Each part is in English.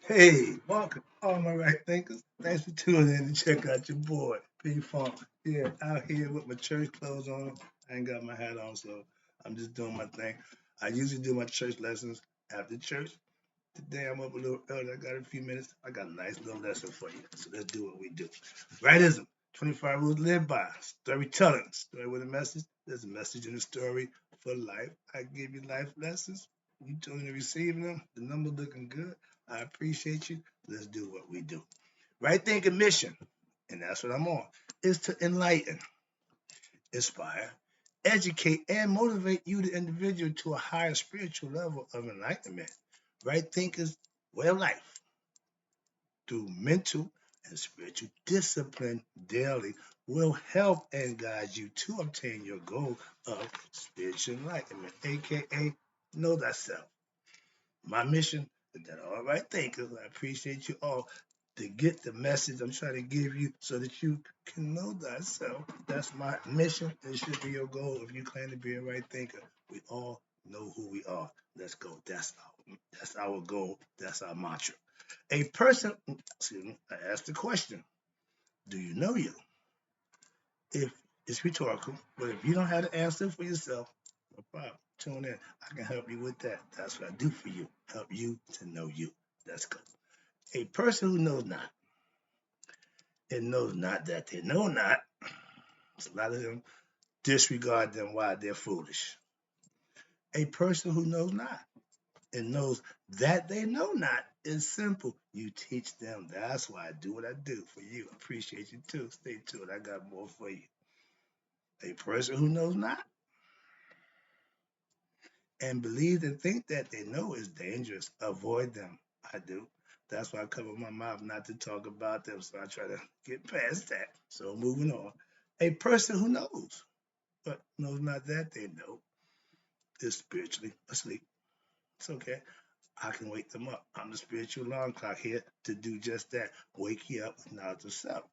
Hey, welcome, all my right thinkers. Thanks for tuning in to check out your boy, P Funk. Yeah, out here with my church clothes on. I ain't got my hat on, so I'm just doing my thing. I usually do my church lessons after church. Today I'm up a little early. I got a few minutes. I got a nice little lesson for you. So let's do what we do. Rightism, 25 rules to live by. Storytelling, story with a message. There's a message in the story for life. I give you life lessons. You told me to receive them. The number looking good. I appreciate you. Let's do what we do. Right thinking mission, and that's what I'm on, is to enlighten, inspire, educate, and motivate you, the individual, to a higher spiritual level of enlightenment. Right thinkers, way of life, through mental and spiritual discipline daily will help and guide you to obtain your goal of spiritual enlightenment, aka know thyself. My mission is that all right thinkers, I appreciate you all to get the message I'm trying to give you so that you can know thyself. That's my mission. It should be your goal if you claim to be a right thinker. We all know who we are. Let's go. That's our goal. That's our mantra. A person, excuse me, I asked the question, do you know you? If it's rhetorical, but if you don't have the answer for yourself, no problem. Tune in. I can help you with that. That's what I do for you. Help you to know you. Let's go. A person who knows not and knows not that they know not, a lot of them disregard them why they're foolish. A person who knows not and knows that they know not is simple. You teach them. That's why I do what I do for you. Appreciate you too. Stay tuned. I got more for you. A person who knows not and believe and think that they know is dangerous. Avoid them. I do. That's why I cover my mouth not to talk about them. So I try to get past that. So moving on. A person who knows, but knows not that they know, is spiritually asleep. It's okay. I can wake them up. I'm the spiritual alarm clock here to do just that. Wake you up with knowledge of self.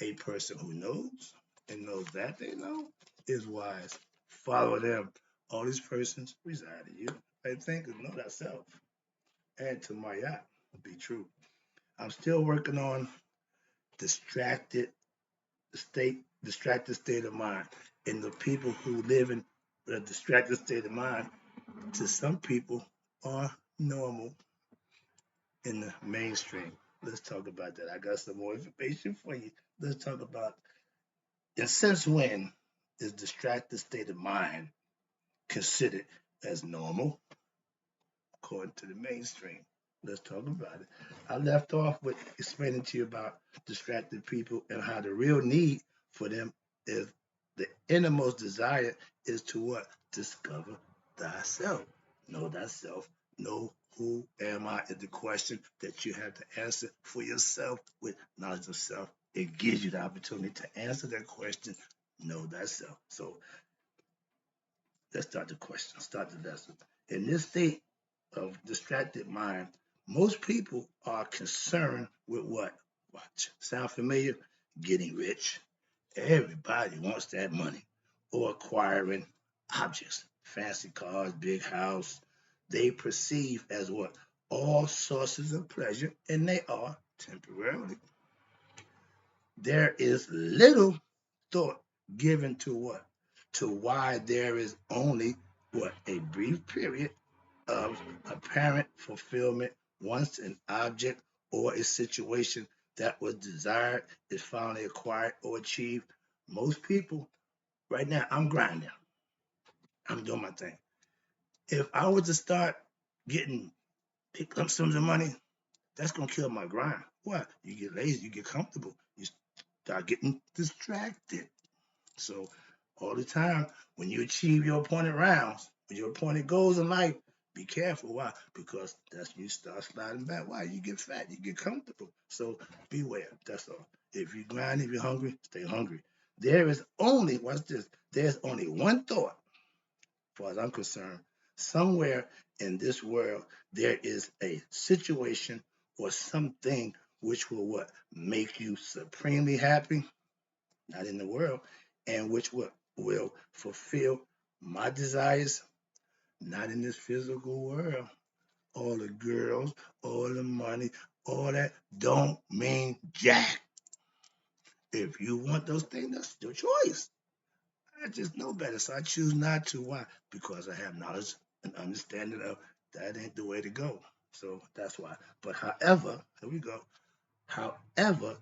A person who knows and knows that they know is wise. Follow them. All these persons reside in you. I think know thyself. And to my yacht, be true. I'm still working on distracted distracted state of mind. And the people who live in a distracted state of mind, to some people, are normal in the mainstream. Let's talk about that. I got some more information for you. Let's talk about, and since when is distracted state of mind considered as normal according to the mainstream? Let's talk about it. I left off with explaining to you about distracted people and how the real need for them is the innermost desire is to what? Discover thyself. Know thyself. Know who am I is the question that you have to answer for yourself with knowledge of self. It gives you the opportunity to answer that question. Know thyself. So let's start the question. Start the lesson. In this state of distracted mind, most people are concerned with what? Watch. Sound familiar? Getting rich. Everybody wants that money. Or acquiring objects, fancy cars, big house. They perceive as what? All sources of pleasure, and they are temporarily. There is little thought given to what? To why there is only what? A brief period of apparent fulfillment once an object or a situation that was desired is finally acquired or achieved. Most people, right now, I'm grinding. I'm doing my thing. If I was to start getting big lump sums of money, that's gonna kill my grind. What? You get lazy, you get comfortable, you start getting distracted. So all the time, when you achieve your appointed rounds, when your appointed goals in life, be careful. Why? Because that's when you start sliding back. Why? You get fat, you get comfortable. So beware. That's all. If you grind, if you're hungry, stay hungry. There is only, watch this, there's only one thought, as far as I'm concerned. Somewhere in this world, there is a situation or something which will what? Make you supremely happy, not in the world, and which will fulfill my desires, not in this physical world. all the girls, all the money, all that don't mean jack. If you want those things, that's your choice. I just know better, so I choose not to. Why? Because I have knowledge and understanding of that ain't the way to go. So that's why. But however, here we go. However,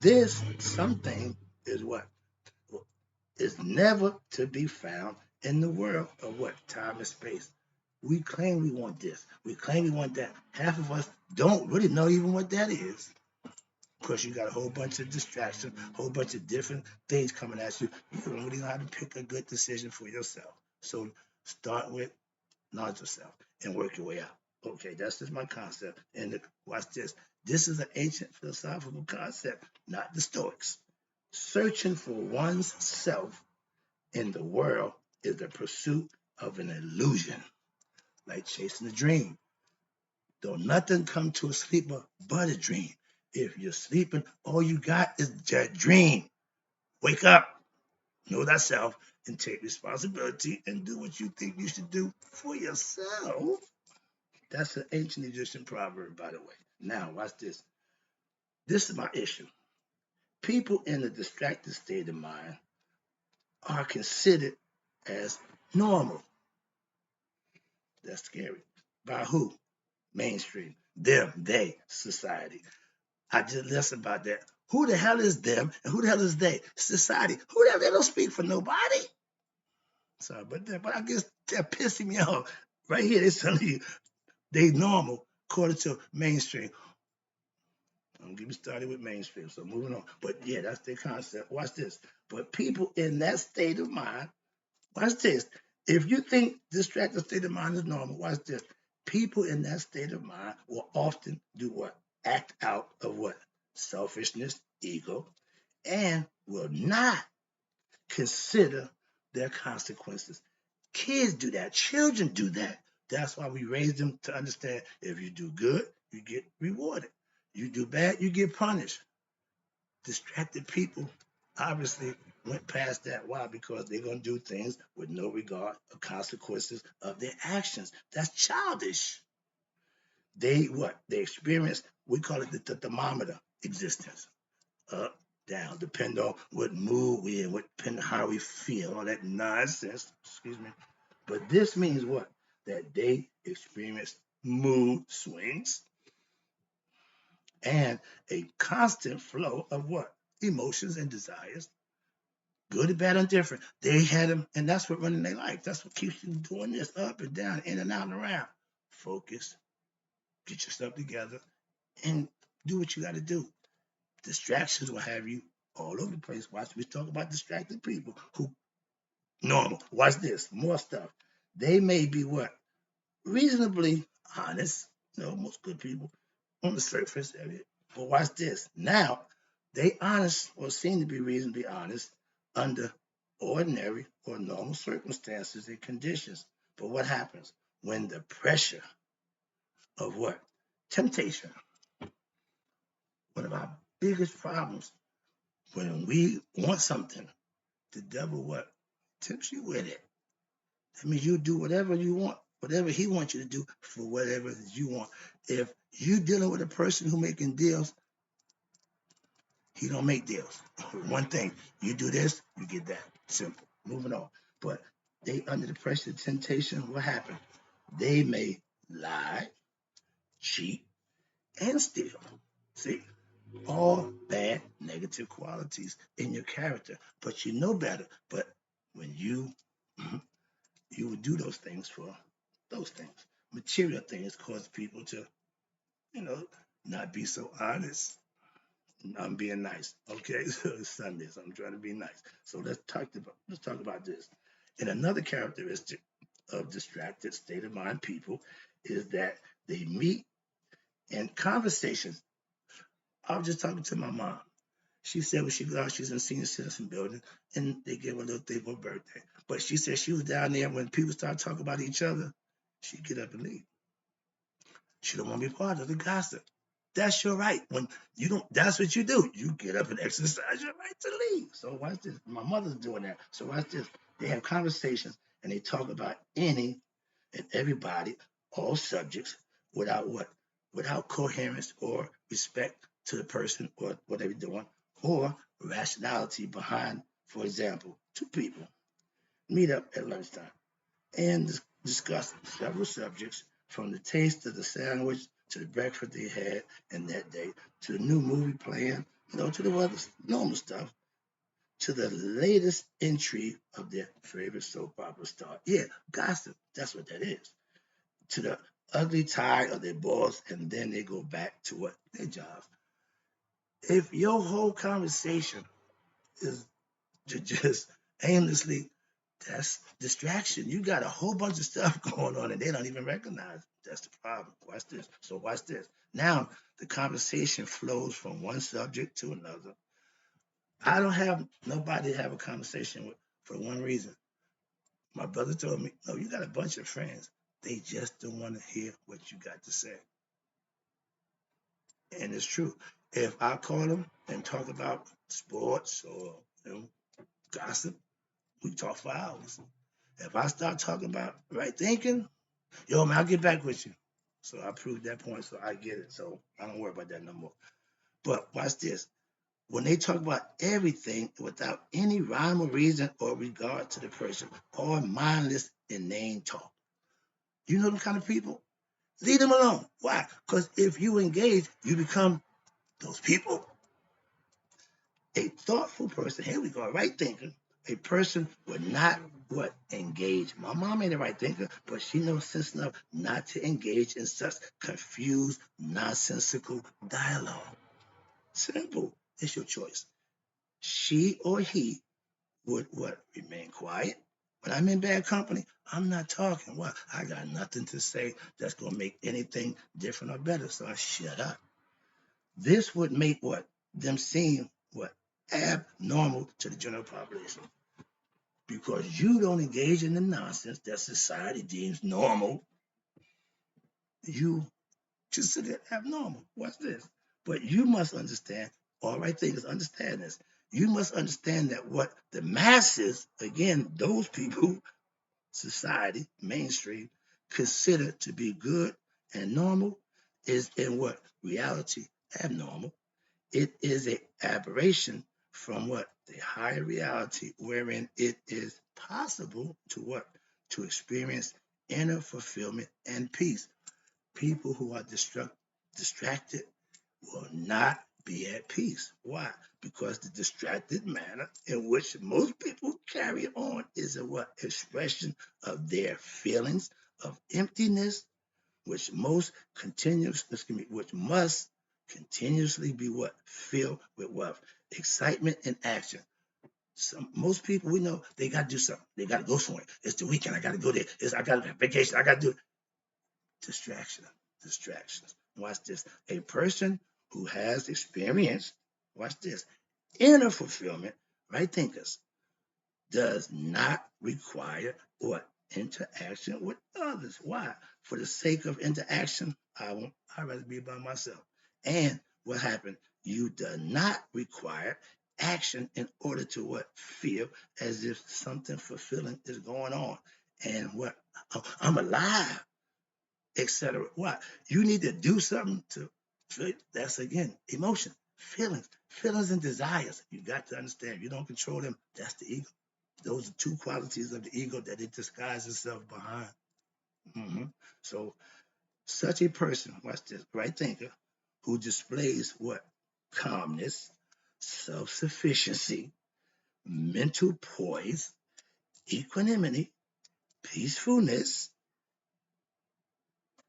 this something is what is never to be found in the world of what time and space. We claim we want this. We claim we want that. Half of us don't really know even what that is. Because you got a whole bunch of distractions, a whole bunch of different things coming at you. You don't really know how to pick a good decision for yourself. So start with knowledge of self and work your way out. Okay, that's just my concept. And watch this. This is an ancient philosophical concept, not the Stoics. Searching for one's self in the world is the pursuit of an illusion, like chasing a dream. Don't nothing come to a sleeper but a dream. If you're sleeping, all you got is that dream. Wake up, know thyself, and take responsibility and do what you think you should do for yourself. That's an ancient Egyptian proverb, by the way. Now, watch this. This is my issue. People in a distracted state of mind are considered as normal. That's scary. By who? Mainstream. Them, they, society. I just less about that. Who the hell is them and who the hell is they? Society. Who the hell? They don't speak for nobody. Sorry about that, but I guess they're pissing me off. Right here, they're telling you they normal according to mainstream. Don't get me started with mainstream, so moving on. But yeah, that's their concept. Watch this. But people in that state of mind, watch this. If you think distracted state of mind is normal, watch this. People in that state of mind will often do what? Act out of what? Selfishness, ego, and will not consider their consequences. Kids do that. Children do that. That's why we raise them to understand if you do good, you get rewarded. You do bad, you get punished. Distracted people obviously went past that. Why? Because they're going to do things with no regard of consequences of their actions. That's childish. They what? They experience, we call it the thermometer existence. Up, down, depend on what mood we're in, what depend on how we feel, all that nonsense. Excuse me. But this means what? That they experience mood swings and a constant flow of what? Emotions and desires, good and bad and different. They had them, and that's what running their life. That's what keeps you doing this up and down, in and out and around. Focus, get yourself together, and do what you got to do. Distractions will have you all over the place. Watch me talk about distracted people who normal. Watch this, more stuff. They may be what? Reasonably honest. Most good people on the surface of it. But watch this. Now, they honest or seem to be reasonably honest under ordinary or normal circumstances and conditions. But what happens when the pressure of what? Temptation. One of our biggest problems when we want something, the devil what? Tempts you with it. That means you do whatever you want, whatever he wants you to do for whatever you want. If you dealing with a person who making deals, he don't make deals. One thing, you do this, you get that. Simple. Moving on. But they under the pressure of temptation, what happened? They may lie, cheat, and steal. See? All bad negative qualities in your character. But you know better. But when you would do those things for those things. Material things cause people to, you know, not be so honest. I'm being nice. Okay, so it's Sunday, so I'm trying to be nice. So let's talk about this. And another characteristic of distracted state of mind people is that they meet in conversations. I was just talking to my mom. She said when she got out, she was in a senior citizen building, and they gave her a little thing for her birthday. But she said she was down there when people started talking about each other, she'd get up and leave. She don't want to be part of the gossip. That's your right. When you don't, that's what you do. You get up and exercise your right to leave. So watch this. My mother's doing that. So watch this. They have conversations and they talk about any and everybody all subjects without what? Without coherence or respect to the person or what they're doing, or rationality behind, for example, two people meet up at lunchtime and discuss several subjects from the taste of the sandwich to the breakfast they had in that day, to the new movie playing, to the other normal stuff, to the latest entry of their favorite soap opera star. Yeah, gossip, that's what that is. To the ugly tie of their boss, and then they go back to what? Their jobs. If your whole conversation is to just aimlessly, that's distraction. You got a whole bunch of stuff going on and they don't even recognize it. That's the problem. Watch this. So watch this. Now the conversation flows from one subject to another. I don't have nobody to have a conversation with for one reason. My brother told me, no, you got a bunch of friends. They just don't want to hear what you got to say. And it's true. If I call them and talk about sports or gossip, we talk for hours. If I start talking about right thinking, yo, man, I'll get back with you. So I proved that point, so I get it. So I don't worry about that no more. But watch this. When they talk about everything without any rhyme or reason or regard to the person, or mindless inane talk, you know them kind of people? Leave them alone. Why? Because if you engage, you become those people. A thoughtful person, here we go, right thinker, a person would not what engage. My mom ain't a right thinker, but she knows sense enough not to engage in such confused, nonsensical dialogue. Simple. It's your choice. She or he would what? Remain quiet. When I'm in bad company, I'm not talking. What? I got nothing to say that's gonna make anything different or better. So I shut up. This would make what? Them seem what? Abnormal to the general population. Because you don't engage in the nonsense that society deems normal, you consider it abnormal. What's this? But you must understand, all right thinkers understand this. You must understand that what the masses, again, those people, society, mainstream, consider to be good and normal is in what? Reality abnormal. It is an aberration from what? The higher reality, wherein it is possible to what? To experience inner fulfillment and peace. People who are distracted will not be at peace. Why? Because the distracted manner in which most people carry on is a what? Expression of their feelings of emptiness, which must continuously be what? Filled with what? Excitement and action. Most people we know they got to do something. They got to go somewhere. It's the weekend. I got to go there. I got a vacation. I got to do distraction. Distractions. Watch this. A person who has experienced, watch this, inner fulfillment, right thinkers, does not require what? Interaction with others. Why? For the sake of interaction, I'd rather be by myself. And what happened? You do not require action in order to what? Feel as if something fulfilling is going on. And what? Oh, I'm alive, etc. Why? You need to do something to feel. That's again emotion, feelings and desires. You got to understand. You don't control them. That's the ego. Those are two qualities of the ego that it disguises itself behind. hmm So, such a person, watch this, right thinker, who displays what? Calmness, self sufficiency, mental poise, equanimity, peacefulness.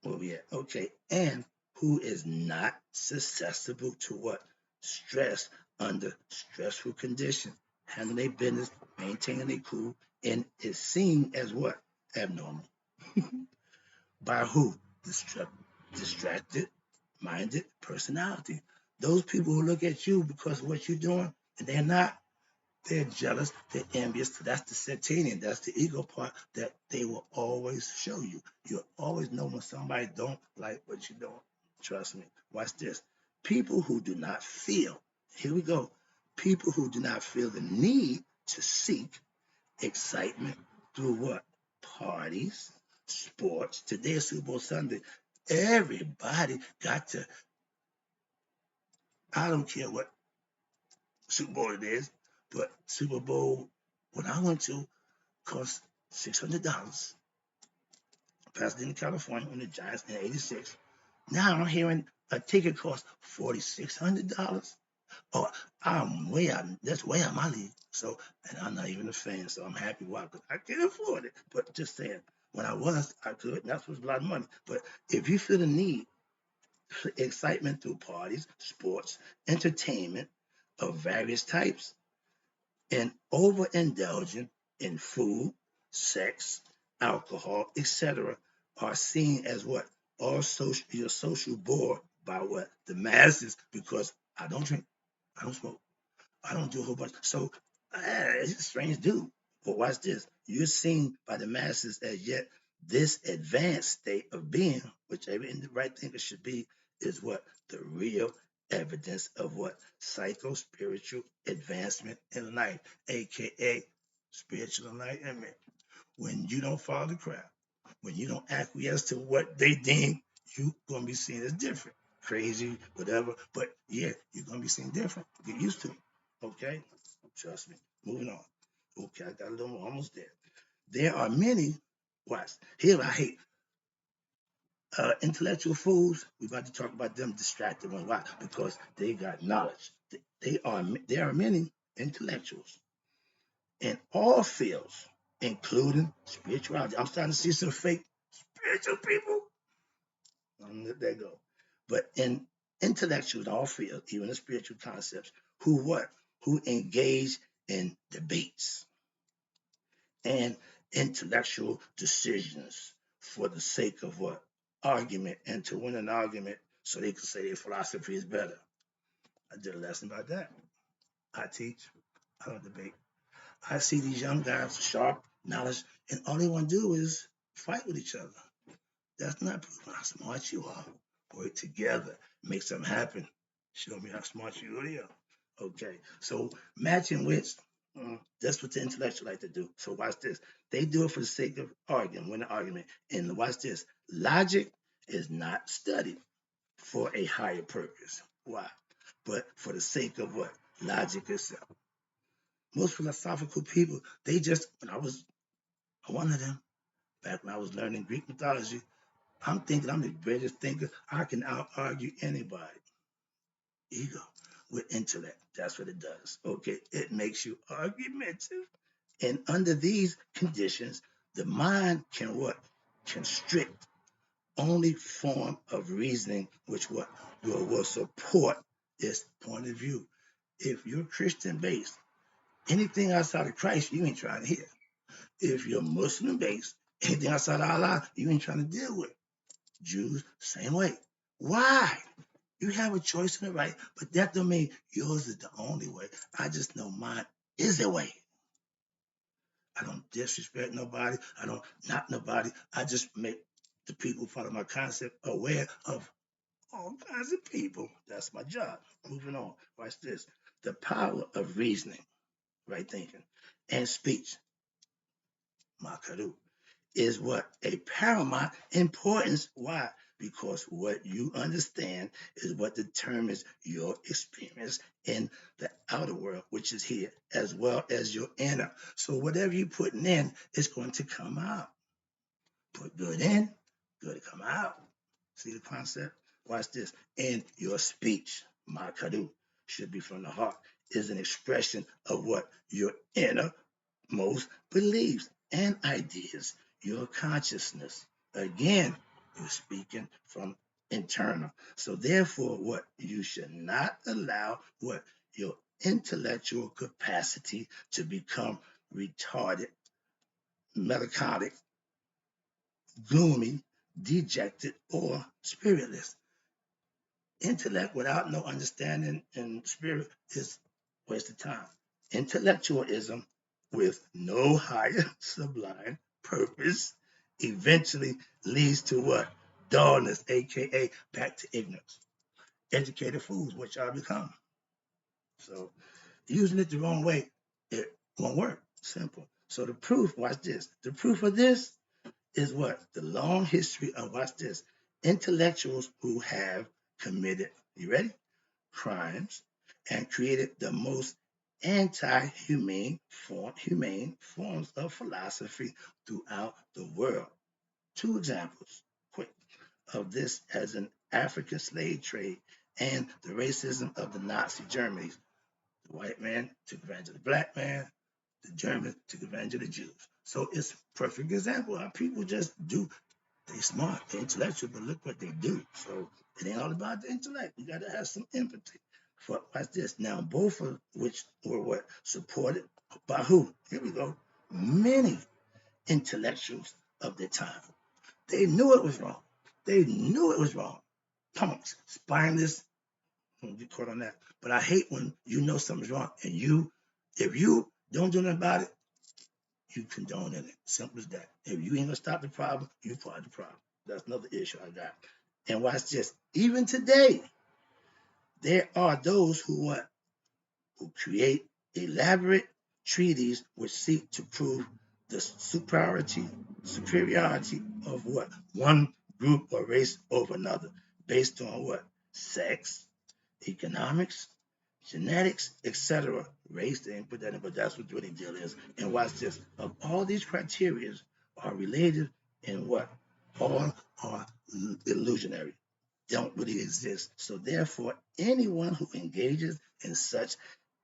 Oh, yeah, okay. And who is not susceptible to what? Stress under stressful conditions, handling their business, maintaining their cool, and is seen as what? Abnormal. By who? Distracted, minded personality. Those people who look at you because of what you're doing, and they're jealous, they're envious. That's the Satanian, that's the ego part that they will always show you. You'll always know when somebody don't like what you're doing. Trust me. Watch this. People who do not feel, here we go, people who do not feel the need to seek excitement through what? Parties, sports. Today is Super Bowl Sunday. Everybody got to, I don't care what Super Bowl it is, but Super Bowl, when I went to, cost $600. Pasadena, California, when the Giants in '86. Now I'm hearing a ticket cost $4,600. Oh, I'm way out. That's way out my league. So, and I'm not even a fan. So I'm happy why, because I can't afford it. But just saying, when I was, I could. And that was a lot of money. But if you feel the need for excitement through parties, sports, entertainment of various types, and overindulging in food, sex, alcohol, etc., are seen as what? All social, your social bore by what? The masses, because I don't drink, I don't smoke, I don't do a whole bunch. So it's a strange dude. But watch this. You're seen by the masses as yet this advanced state of being, which every right thinker should be, is what? The real evidence of what? Psycho-spiritual advancement in life, aka spiritual enlightenment. When you don't follow the crowd, when you don't acquiesce to what they deem, you're gonna be seen as different, crazy, whatever. But yeah, you're gonna be seen different. Get used to it. Okay, trust me. Moving on. Okay, I got a little more, almost there. There are many. Watch here. I hate intellectual fools. We're about to talk about them distracted ones. Why? Because they got knowledge. There are many intellectuals in all fields, including spirituality. I'm starting to see some fake spiritual people. I'm let that go. But in intellectuals in all fields, even in spiritual concepts, who what? Who engage in debates and intellectual decisions for the sake of what? Argument, and to win an argument so they can say their philosophy is better. I did a lesson about that. I teach, I don't debate. I see these young guys, sharp knowledge, and all they want to do is fight with each other. That's not proving how smart you are. Work together, make something happen. Show me how smart you really are. Okay, so matching wits, that's what the intellectual like to do. So watch this. They do it for the sake of arguing, win an argument. And watch this. Logic is not studied for a higher purpose. Why? But for the sake of what? Logic itself. Most philosophical people, they just, when I was one of them, back when I was learning Greek mythology, I'm thinking I'm the greatest thinker. I can out argue anybody. Ego with intellect. That's what it does. Okay. It makes you argumentative. And under these conditions, the mind can what? Constrict only form of reasoning which what will support its point of view. If you're Christian based, anything outside of Christ, you ain't trying to hear. If you're Muslim based, anything outside of Allah, you ain't trying to deal with. Jews, same way. Why? You have a choice in the right, but that don't mean yours is the only way. I just know mine is a way. I don't disrespect nobody. I don't knock nobody. I just make the people follow my concept aware of all kinds of people. That's my job. Moving on. Watch this. The power of reasoning, right thinking, and speech, Makaru, is what? A paramount importance. Why? Because what you understand is what determines your experience in the outer world, which is here, as well as your inner. So whatever you're putting in is going to come out. Put good in, good come out. See the concept? Watch this. And your speech, Makadu, should be from the heart, is an expression of what your inner most beliefs and ideas, your consciousness. Again, you're speaking from internal. So therefore, what you should not allow what your intellectual capacity to become retarded, melancholic, gloomy, dejected, or spiritless. Intellect without no understanding and spirit is waste of time. Intellectualism with no higher sublime purpose eventually leads to what? Dullness, aka back to ignorance. Educated fools, which y'all become. So using it the wrong way, it won't work. Simple. So the proof, watch this. The proof of this is what? The long history of, watch this, intellectuals who have committed, you ready? Crimes and created the most humane forms of philosophy throughout the world. Two examples, quick, of this as an African slave trade and the racism of the Nazi Germany. The white man took advantage of the black man, the German took advantage of the Jews. So it's a perfect example how people just do. They smart, they intellectual, but look what they do. So it ain't all about the intellect. You got to have some empathy. For watch this. Now, both of which were what? Supported by who? Here we go. Many intellectuals of their time. They knew it was wrong. They knew it was wrong. Punks, spineless, don't get caught on that. But I hate when you know something's wrong and if you don't do nothing about it, you condone it. Simple as that. If you ain't gonna stop the problem, you part of the problem. That's another issue I got. And watch this. Even today, there are those who create elaborate treaties which seek to prove the superiority of what? One group or race over another, based on what? Sex, economics, genetics, etc. Race, they didn't put that in, but that's what the deal is. And watch this. Of all these criteria are related in what? All are illusionary, don't really exist. So therefore, anyone who engages in such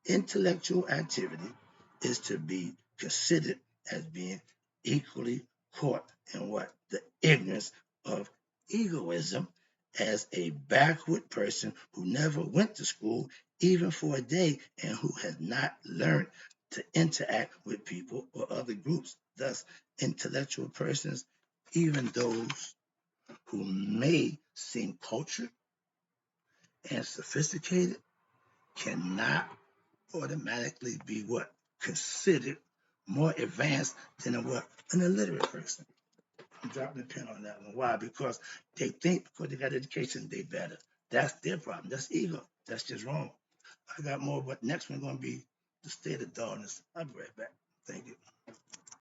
intellectual activity is to be considered as being equally caught in what? The ignorance of egoism as a backward person who never went to school even for a day and who has not learned to interact with people or other groups. Thus, intellectual persons, even those who may seem cultured and sophisticated, cannot automatically be what? Considered more advanced than a what? An illiterate person. I'm dropping a pin on that one. Why? Because they think because they got education, they better. That's their problem. That's ego. That's just wrong. I got more, but next one going to be the state of dullness. I'll be right back. Thank you.